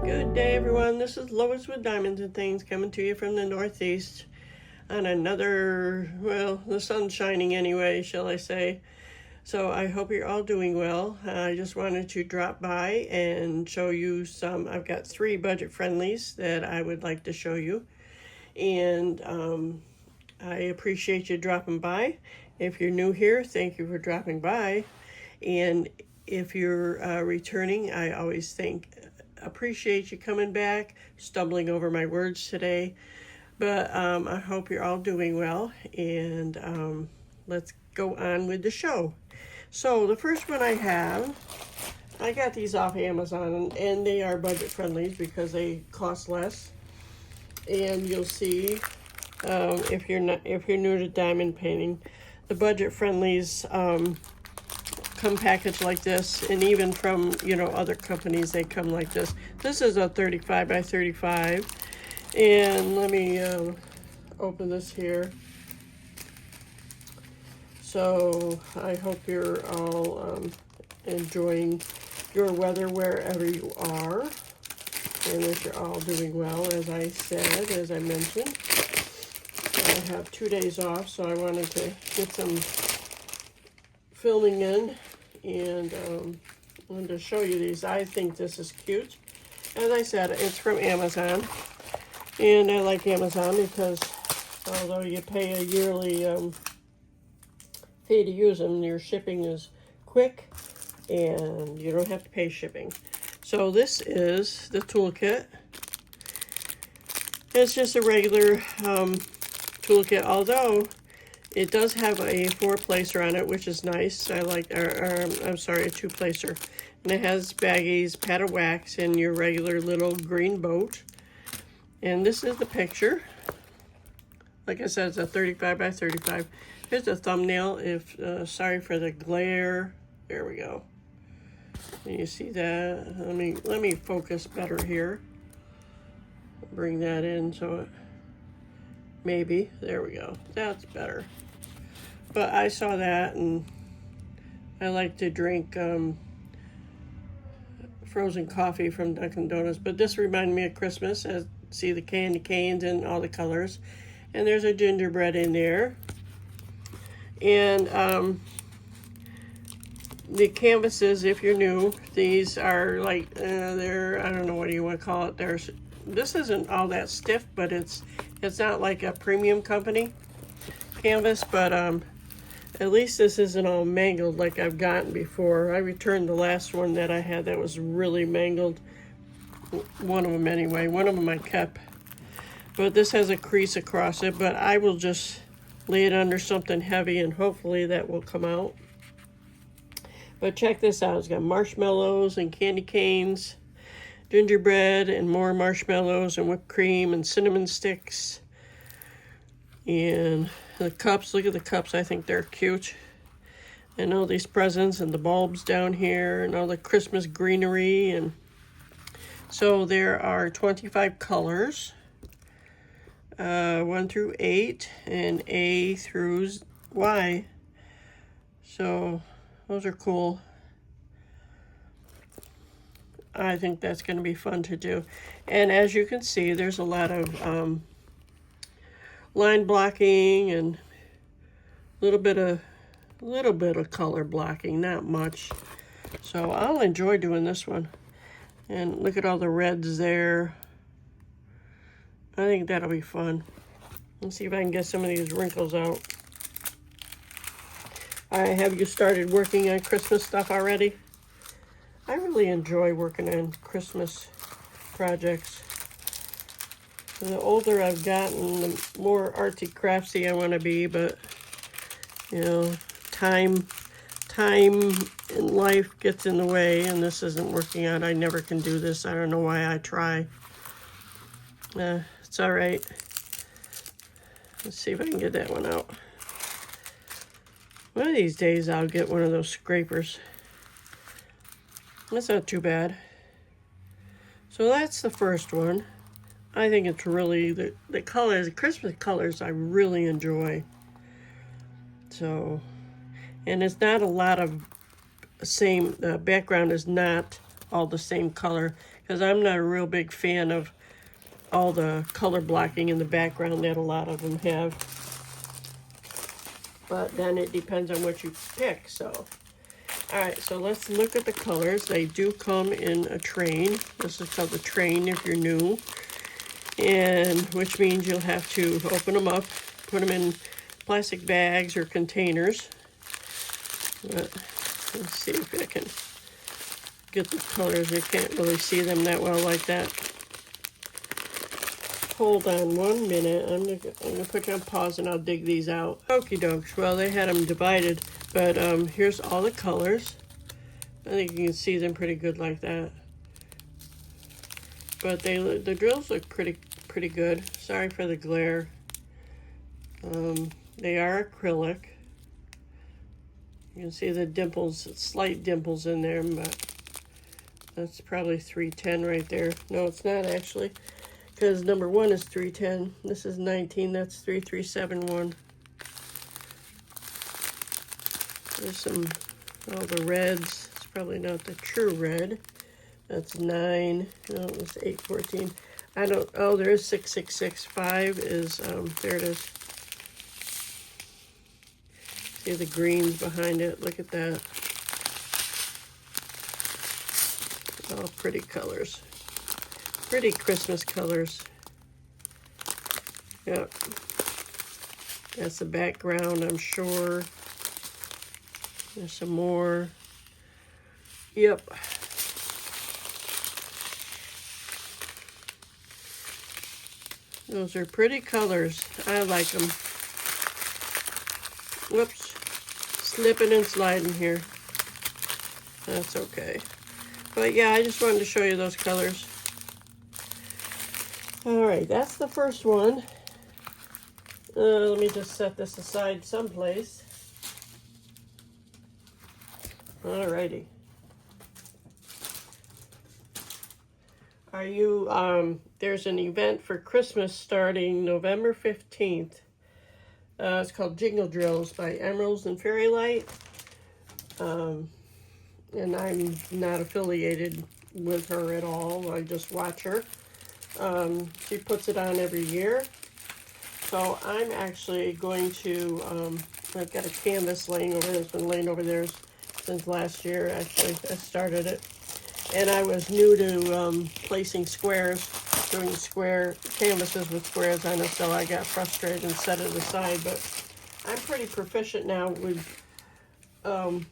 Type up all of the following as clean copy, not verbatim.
Good day, everyone. This is Lois with Diamonds and Things coming to you from the Northeast on another, well, the sun's shining anyway, shall I say. So I hope you're all doing well. I just wanted to drop by and show you some. I've got 3 budget friendlies that I would like to show you. And I appreciate you dropping by. If you're new here, thank you for dropping by. And if you're returning, I always appreciate you coming back, stumbling over my words today. But I hope you're all doing well, and let's go on with the show. So the first one I got these off Amazon, and they are budget friendly because they cost less. And you'll see if you're new to diamond painting, the budget friendlies come packaged like this, and even from other companies they come like this. This is a 35 by 35, and let me open this here. So I hope you're all enjoying your weather wherever you are, and that you're all doing well. As I mentioned, I have 2 days off, so I wanted to get some filming in, and wanted to show you these. I think this is cute. As I said, it's from Amazon, and I like Amazon because although you pay a yearly fee to use them, your shipping is quick and you don't have to pay shipping. So this is the toolkit. It's just a regular toolkit, although it does have a 4-placer on it, which is nice. I like, I'm sorry, a 2-placer. And it has baggies, pad of wax, and your regular little green boat. And this is the picture. Like I said, it's a 35 by 35. Here's a thumbnail. Sorry for the glare. There we go. Can you see that? Let me focus better here. Bring that in so it, maybe. There we go. That's better. But I saw that, and I like to drink frozen coffee from Dunkin' Donuts. But this reminded me of Christmas. See the candy canes and all the colors. And there's a gingerbread in there. And the canvases, if you're new, these are like, they're, I don't know what you want to call it. This isn't all that stiff, but it's not like a premium company canvas, but at least this isn't all mangled like I've gotten before. I returned the last one that I had that was really mangled. One of them anyway. One of them I kept. But this has a crease across it, but I will just lay it under something heavy and hopefully that will come out. But check this out. It's got marshmallows and candy canes, gingerbread and more marshmallows and whipped cream and cinnamon sticks. And the cups, look at the cups. I think they're cute. And all these presents and the bulbs down here and all the Christmas greenery. And so there are 25 colors. 1 through 8 and A through Y. So those are cool. I think that's going to be fun to do. And as you can see, there's a lot of line blocking and a little bit of color blocking, not much. So I'll enjoy doing this one. And look at all the reds there. I think that'll be fun. Let's see if I can get some of these wrinkles out. Have you started working on Christmas stuff already? I really enjoy working on Christmas projects. And the older I've gotten, the more artsy craftsy I want to be, but time in life gets in the way, and this isn't working out. I never can do this. I don't know why I try. It's all right. Let's see if I can get that one out. One of these days I'll get one of those scrapers. That's not too bad. So that's the first one. I think it's really, the colors, the Christmas colors I really enjoy. So, and it's not a lot of the background is not all the same color, because I'm not a real big fan of all the color blocking in the background that a lot of them have. But then it depends on what you pick, so. Alright, so let's look at the colors. They do come in a train. This is called the train if you're new. And which means you'll have to open them up, put them in plastic bags or containers. But let's see if I can get the colors. You can't really see them that well like that. Hold on 1 minute. I'm gonna put you on pause and I'll dig these out. Okie dokes. Well, they had them divided, but here's all the colors. I think you can see them pretty good like that. But the drills look pretty good. Sorry for the glare. They are acrylic. You can see the dimples, slight dimples in there, but that's probably 310 right there. No, it's not actually, because number 1 is 310. This is 19. That's 3371. There's some, all the reds. It's probably not the true red. That's 9. No, it's 814. I don't. Oh, there is 6665. Is there it is. See the greens behind it. Look at that. All pretty colors. Pretty Christmas colors. Yep. That's the background, I'm sure. There's some more. Yep. Those are pretty colors. I like them. Whoops. Slipping and sliding here. That's okay. But yeah, I just wanted to show you those colors. Alright, that's the first one. Let me just set this aside someplace. Alrighty. Are you, there's an event for Christmas starting November 15th. It's called Jingle Drills by Emeralds and Fairy Light. And I'm not affiliated with her at all. I just watch her. She puts it on every year. So I'm actually going to, I've got a canvas laying over there. It's been laying over there since last year, actually. I started it. And I was new to placing squares, doing square canvases with squares on it, so I got frustrated and set it aside. But I'm pretty proficient now with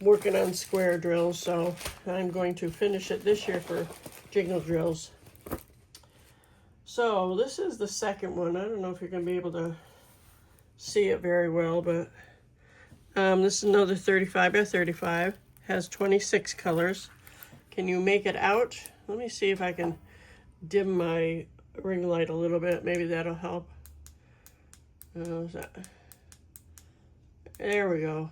working on square drills, so I'm going to finish it this year for Jingle Drills. So this is the second one. I don't know if you're going to be able to see it very well, but this is another 35 by 35. Has 26 colors. Can you make it out? Let me see if I can dim my ring light a little bit. Maybe that'll help. There we go.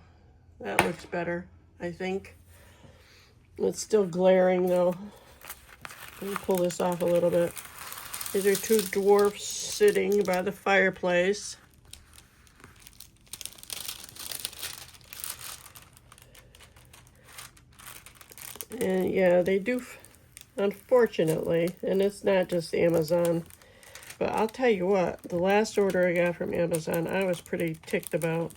That looks better, I think. It's still glaring though. Let me pull this off a little bit. These are two dwarfs sitting by the fireplace. And yeah, they do, unfortunately, and it's not just Amazon, but I'll tell you what, the last order I got from Amazon, I was pretty ticked about.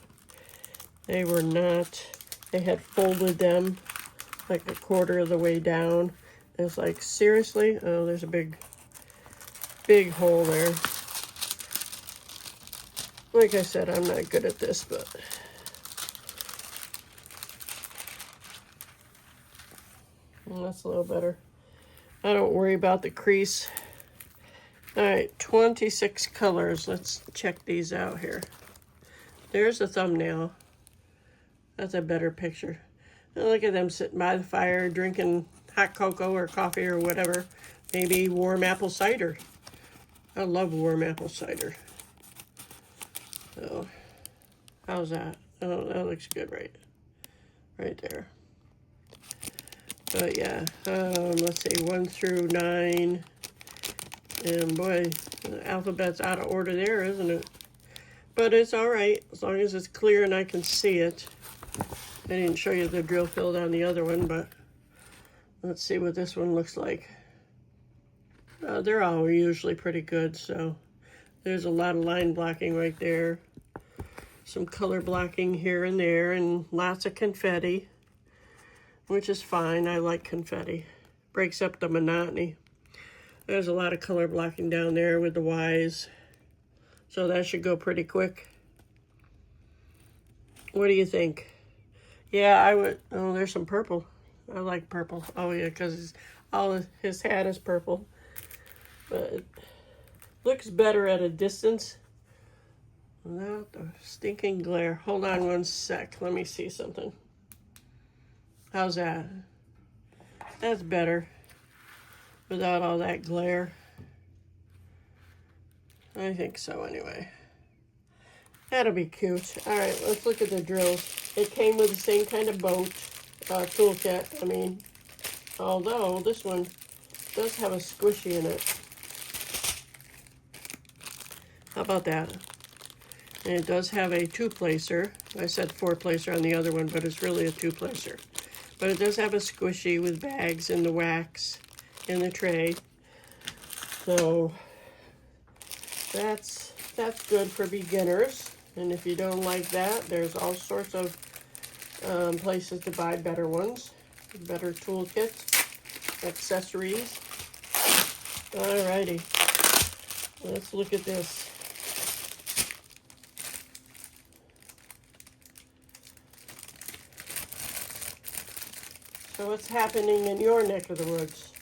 They were not, they had folded them like a quarter of the way down. It's like, seriously? Oh, there's a big hole there. Like I said, I'm not good at this, but well, that's a little better. I don't worry about the crease. All right, 26 colors. Let's check these out here. There's the thumbnail. That's a better picture. Now look at them sitting by the fire, drinking hot cocoa or coffee or whatever. Maybe warm apple cider. I love warm apple cider. So, how's that? Oh, that looks good, right there. But yeah, let's see, 1 through 9. And boy, the alphabet's out of order there, isn't it? But it's all right, as long as it's clear and I can see it. I didn't show you the drill field on the other one, but let's see what this one looks like. They're all usually pretty good, so there's a lot of line blocking right there. Some color blocking here and there, and lots of confetti, which is fine. I like confetti. Breaks up the monotony. There's a lot of color blocking down there with the Y's, so that should go pretty quick. What do you think? Yeah, I would. Oh, there's some purple. I like purple. Oh yeah, because all his hat is purple. But it looks better at a distance without the stinking glare. Hold on one sec. Let me see something. How's that? That's better without all that glare. I think so anyway. That'll be cute. All right, let's look at the drills. It came with the same kind of boat, toolkit. I mean, although this one does have a squishy in it. How about that? And it does have a two-placer. I said four-placer on the other one, but it's really a two-placer. But it does have a squishy with bags and the wax in the tray. So that's good for beginners. And if you don't like that, there's all sorts of places to buy better ones, better toolkits, accessories. Alrighty, let's look at this. So what's happening in your neck of the woods?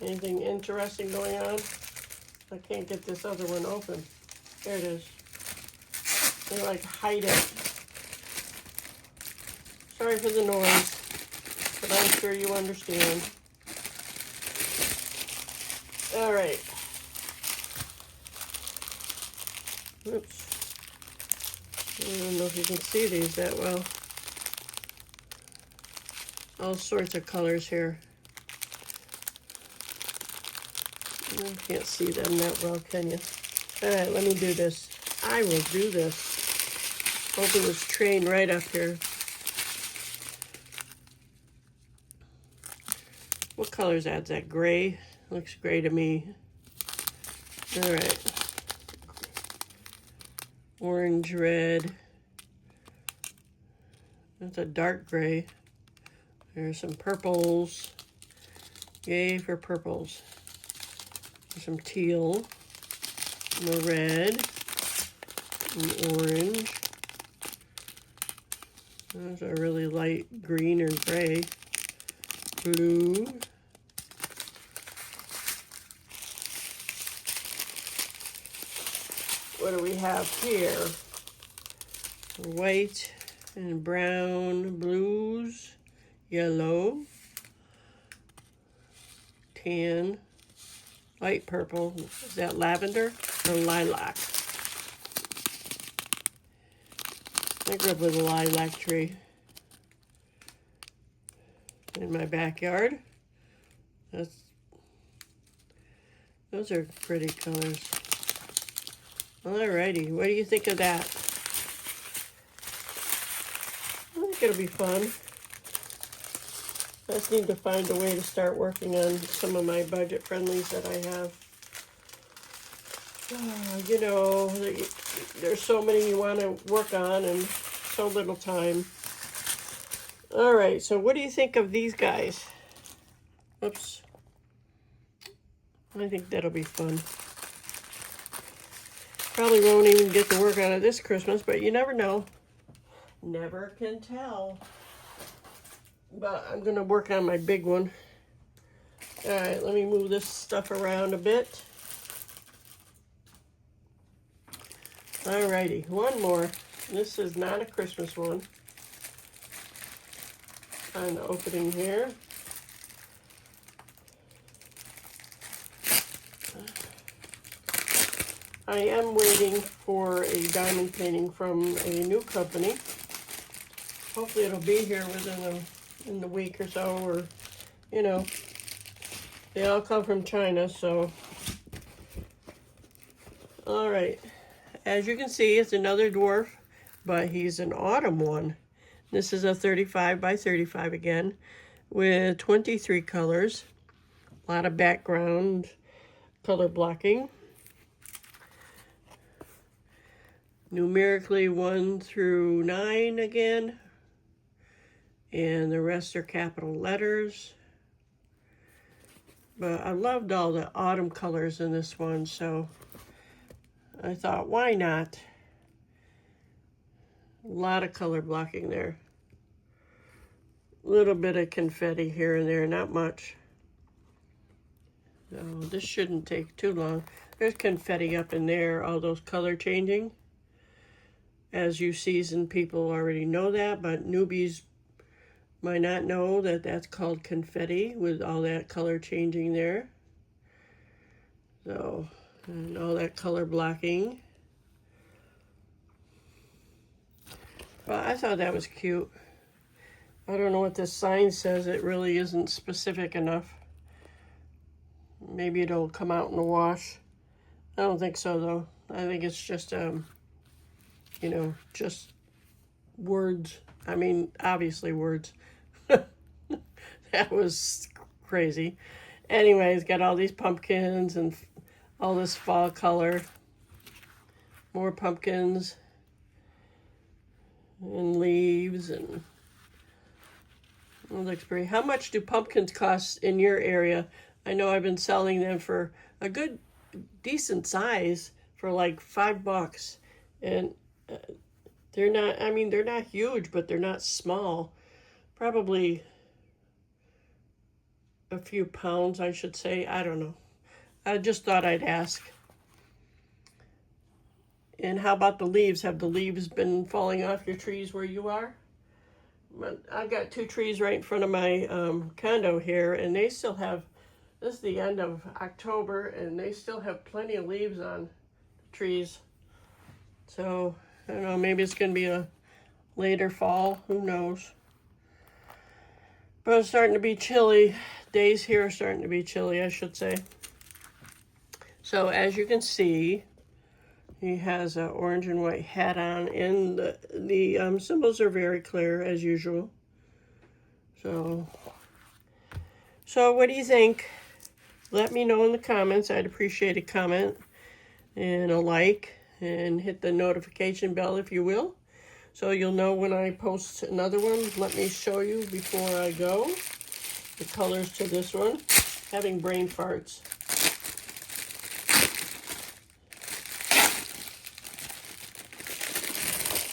Anything interesting going on? I can't get this other one open. There it is. They like hide it. Sorry for the noise, but I'm sure you understand. All right. Oops. I don't know if you can see these that well. All sorts of colors here. You can't see them that well, can you? All right, let me do this. I will do this. Open this train right up here. What color is that? Is that gray? Looks gray to me. All right. Orange, red. That's a dark gray. There's some purples. Yay for purples. There's some teal. More red. And orange. Those are really light green or gray. Blue. What do we have here? White and brown blues. Yellow, tan, light purple. Is that lavender or lilac? I grew up with a lilac tree in my backyard. Those are pretty colors. Alrighty, what do you think of that? I think it'll be fun. I just need to find a way to start working on some of my budget friendlies that I have. You know, there's so many you want to work on and so little time. All right, so what do you think of these guys? Oops. I think that'll be fun. Probably won't even get to work on it this Christmas, but you never know. Never can tell. But I'm going to work on my big one. All right, let me move this stuff around a bit. All righty, one more. This is not a Christmas one. On the opening here. I am waiting for a diamond painting from a new company. Hopefully it'll be here in the week or so, or, you know, they all come from China, so. All right, as you can see, it's another dwarf, but he's an autumn one. This is a 35 by 35 again, with 23 colors, a lot of background, color blocking. Numerically 1 through 9 again. And the rest are capital letters. But I loved all the autumn colors in this one, so I thought, why not? A lot of color blocking there. A little bit of confetti here and there, not much. So this shouldn't take too long. There's confetti up in there, all those color changing. As you seasoned people already know that, but newbies might not know that that's called confetti with all that color changing there. So, and all that color blocking. Well, I thought that was cute. I don't know what this sign says. It really isn't specific enough. Maybe it'll come out in the wash. I don't think so, though. I think it's just, you know, just words. I mean, obviously words. That was crazy. Anyways, got all these pumpkins and all this fall color. More pumpkins and leaves, and it looks pretty. How much do pumpkins cost in your area? I know I've been selling them for a good, decent size for like $5. And they're not, I mean, they're not huge, but they're not small. Probably a few pounds, I should say. I don't know. I just thought I'd ask. And how about the leaves? Have the leaves been falling off your trees where you are? I've got 2 trees right in front of my condo here, and they still have, this is the end of October, and they still have plenty of leaves on the trees. So, I don't know, maybe it's going to be a later fall. Who knows? But it's starting to be chilly. Days here are starting to be chilly, I should say. So, as you can see, he has an orange and white hat on, and the symbols are very clear, as usual. So what do you think? Let me know in the comments. I'd appreciate a comment and a like, and hit the notification bell if you will, so you'll know when I post another one. Let me show you before I go the colors to this one. Having brain farts.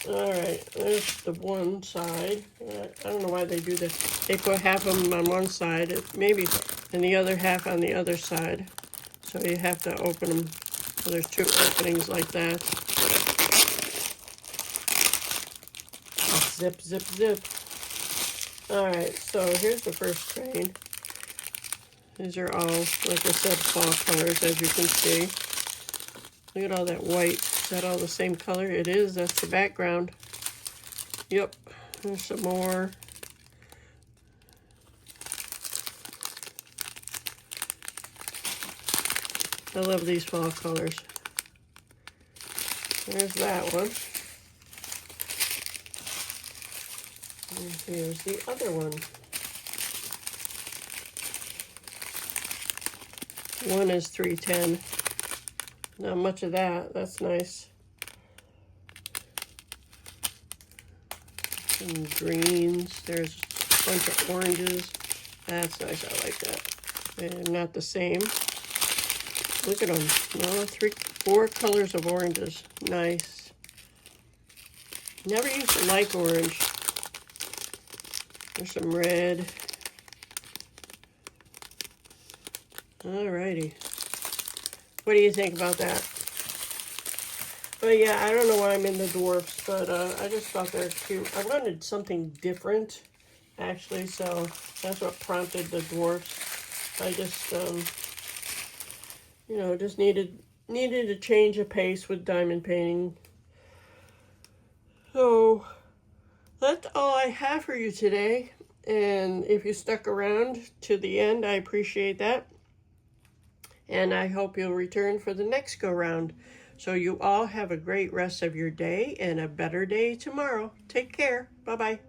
All right, there's the one side. I don't know why they do this. They put half of them on one side, maybe, and the other half on the other side. So you have to open them. So there's 2 openings like that. Zip, zip, zip. All right, so here's the first train. These are all, like I said, fall colors, as you can see. Look at all that white. Is that all the same color? It is. That's the background. Yep. There's some more. I love these fall colors. There's that one. And here's the other one. One is 310. Not much of that. That's nice. Some greens. There's a bunch of oranges. That's nice. I like that. And not the same. Look at them. No, 4 colors of oranges. Nice. Never used to like orange. There's some red. Alrighty. What do you think about that? But yeah, I don't know why I'm in the dwarfs, but I just thought they're cute. I wanted something different, actually, so that's what prompted the dwarfs. I just, you know, just needed a change of pace with diamond painting. So that's all I have for you today. And if you stuck around to the end, I appreciate that. And I hope you'll return for the next go-round. So you all have a great rest of your day and a better day tomorrow. Take care. Bye-bye.